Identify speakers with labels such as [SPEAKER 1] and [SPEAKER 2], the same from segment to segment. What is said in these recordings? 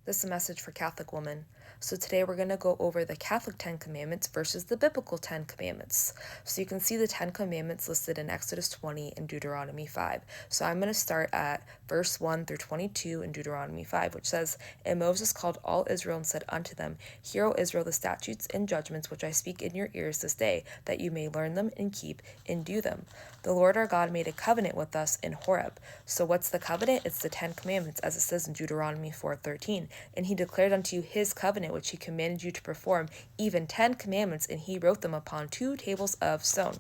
[SPEAKER 1] This is a message for Catholic women. So today we're going to go over the Catholic 10 Commandments versus the biblical 10 Commandments. So you can see the 10 Commandments listed in Exodus 20 and Deuteronomy 5. So I'm going to start at verse 1 through 22 in Deuteronomy 5, which says, "And Moses called all Israel and said unto them, Hear, O Israel, the statutes and judgments which I speak in your ears this day, that you may learn them and keep and do them. The Lord our God made a covenant with us in Horeb." So what's the covenant? It's the 10 Commandments, as it says in Deuteronomy 4:13. "And he declared unto you his covenant, which he commanded you to perform, even 10 commandments, and he wrote them upon 2 tables of stone.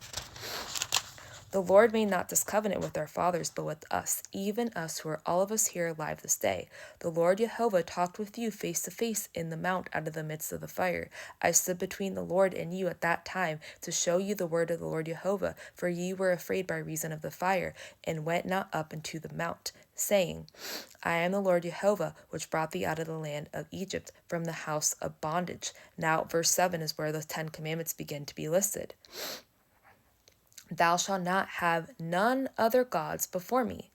[SPEAKER 1] The Lord made not this covenant with our fathers, but with us, even us who are all of us here alive this day. The Lord Jehovah talked with you face to face in the mount out of the midst of the fire. I stood between the Lord and you at that time to show you the word of the Lord Jehovah, for ye were afraid by reason of the fire, and went not up into the mount, saying, I am the Lord Jehovah, which brought thee out of the land of Egypt from the house of bondage." Now, verse 7 is where the 10 Commandments begin to be listed. "Thou shalt not have none other gods before me.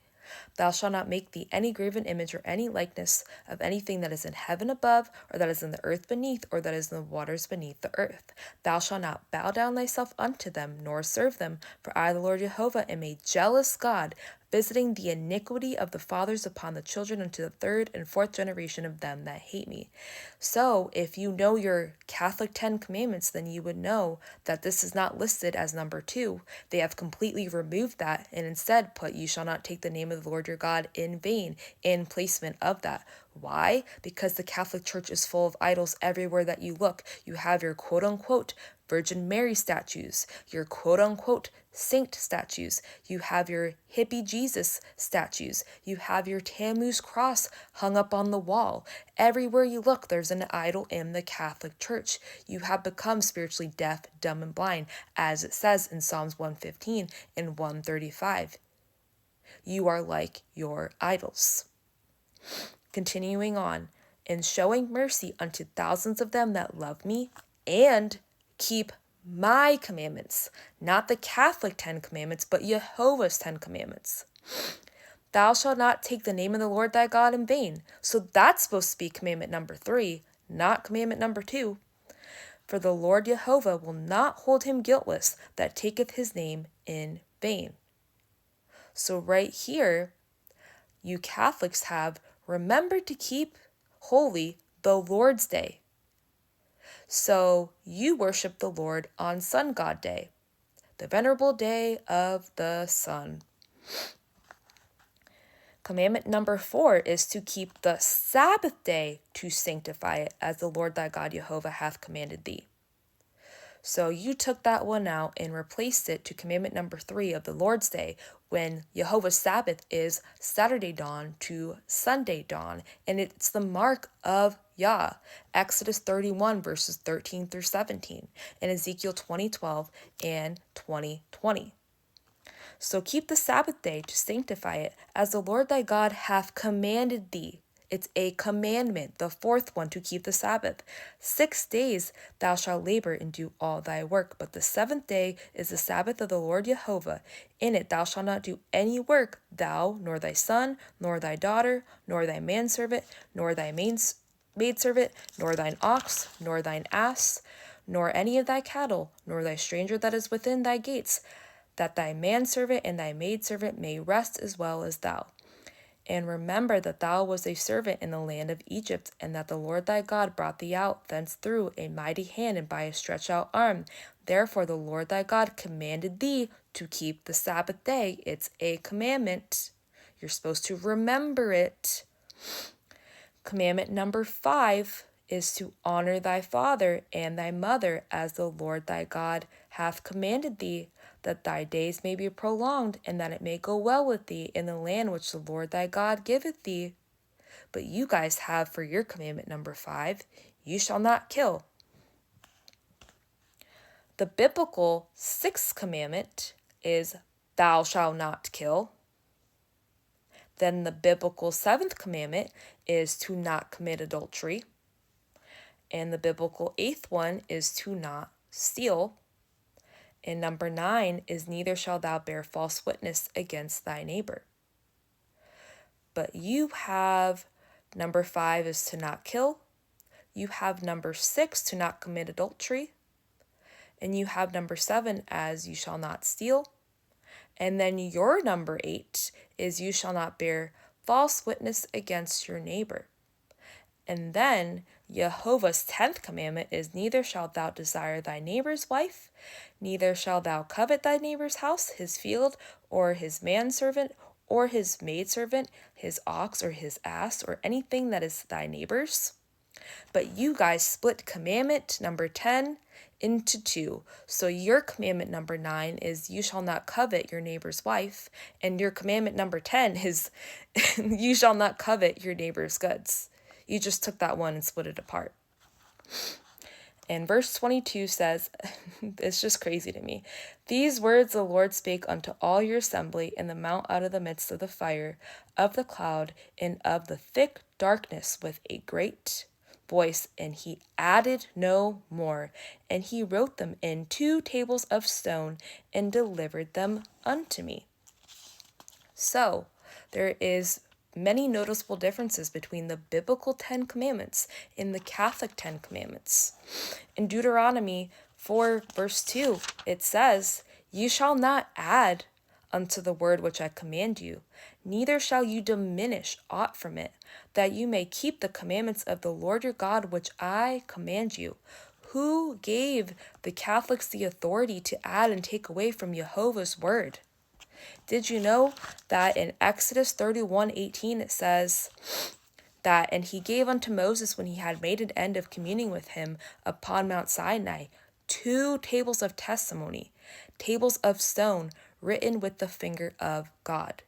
[SPEAKER 1] Thou shalt not make thee any graven image or any likeness of anything that is in heaven above, or that is in the earth beneath, or that is in the waters beneath the earth. Thou shalt not bow down thyself unto them, nor serve them. For I, the Lord Jehovah, am a jealous God, visiting the iniquity of the fathers upon the children unto the 3rd and 4th generation of them that hate me." So, if you know your Catholic 10 Commandments, then you would know that this is not listed as number 2. They have completely removed that and instead put, "You shall not take the name of the Lord your God in vain," in placement of that. Why? Because the Catholic Church is full of idols everywhere that you look. You have your quote-unquote Virgin Mary statues, your quote-unquote saint statues, you have your hippie Jesus statues, you have your Tammuz cross hung up on the wall. Everywhere you look, there's an idol in the Catholic Church. You have become spiritually deaf, dumb, and blind, as it says in Psalms 115 and 135. You are like your idols. Continuing on, "And showing mercy unto thousands of them that love me and keep my commandments," not the Catholic 10 Commandments, but Jehovah's 10 Commandments. "Thou shalt not take the name of the Lord thy God in vain." So that's supposed to be commandment number 3, not commandment number 2. "For the Lord Jehovah will not hold him guiltless that taketh his name in vain." So right here, you Catholics have remembered to keep holy the Lord's Day. So you worship the Lord on Sun God Day, the venerable day of the sun. Commandment number 4 is to keep the Sabbath day to sanctify it, as the Lord thy God Jehovah hath commanded thee. So you took that one out and replaced it to commandment number 3 of the Lord's Day, when Jehovah's Sabbath is Saturday dawn to Sunday dawn, and it's the mark of Yah. Exodus 31 verses 13 through 17, and Ezekiel 20:12 and 20:20. So keep the Sabbath day to sanctify it, as the Lord thy God hath commanded thee. It's a commandment, the 4th one, to keep the Sabbath. 6 days thou shalt labor and do all thy work, but the 7th day is the Sabbath of the Lord Jehovah. In it thou shalt not do any work, thou, nor thy son, nor thy daughter, nor thy manservant, nor thy maidservant, nor thine ox, nor thine ass, nor any of thy cattle, nor thy stranger that is within thy gates, that thy manservant and thy maidservant may rest as well as thou. And remember that thou wast a servant in the land of Egypt, and that the Lord thy God brought thee out thence through a mighty hand and by a stretched out arm. Therefore the Lord thy God commanded thee to keep the Sabbath day." It's a commandment. You're supposed to remember it. Commandment number 5 is to honor thy father and thy mother, as the Lord thy God hath commanded thee, that thy days may be prolonged, and that it may go well with thee in the land which the Lord thy God giveth thee. But you guys have for your commandment number 5, "You shall not kill." The biblical 6th commandment is, "Thou shalt not kill." Then the biblical 7th commandment is to not commit adultery. And the biblical 8th one is to not steal. And number 9 is, "Neither shalt thou bear false witness against thy neighbor." But you have Number 5 is to not kill. You have number 6, to not commit adultery. And you have number 7 as you shall not steal. And then your number 8 is you shall not bear false witness against your neighbor. And then Jehovah's 10th commandment is neither shalt thou desire thy neighbor's wife, neither shalt thou covet thy neighbor's house, his field, or his manservant, or his maidservant, his ox, or his ass, or anything that is thy neighbor's. But you guys split commandment number 10 into 2. So your commandment number 9 is you shall not covet your neighbor's wife, and your commandment number 10 is you shall not covet your neighbor's goods. You just took that one and split it apart. And verse 22 says, it's just crazy to me. These words the Lord spake unto all your assembly in the mount out of the midst of the fire, of the cloud, and of the thick darkness with a great voice, and he added no more. And he wrote them in 2 tables of stone and delivered them unto me. So there is many noticeable differences between the biblical 10 commandments and the Catholic 10 commandments. In Deuteronomy 4 verse 2, it says, "You shall not add unto the word which I command you, neither shall you diminish aught from it, that you may keep the commandments of the Lord your God which I command you." Who gave the Catholics the authority to add and take away from Jehovah's word? Did you know that in Exodus 31:18 it says that, "And he gave unto Moses, when he had made an end of communing with him upon Mount Sinai, 2 tables of testimony, tables of stone, written with the finger of God."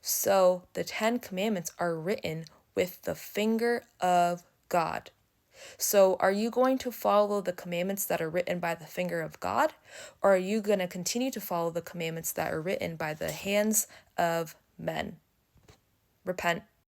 [SPEAKER 1] So the 10 commandments are written with the finger of God. So are you going to follow the commandments that are written by the finger of God, or are you going to continue to follow the commandments that are written by the hands of men? Repent.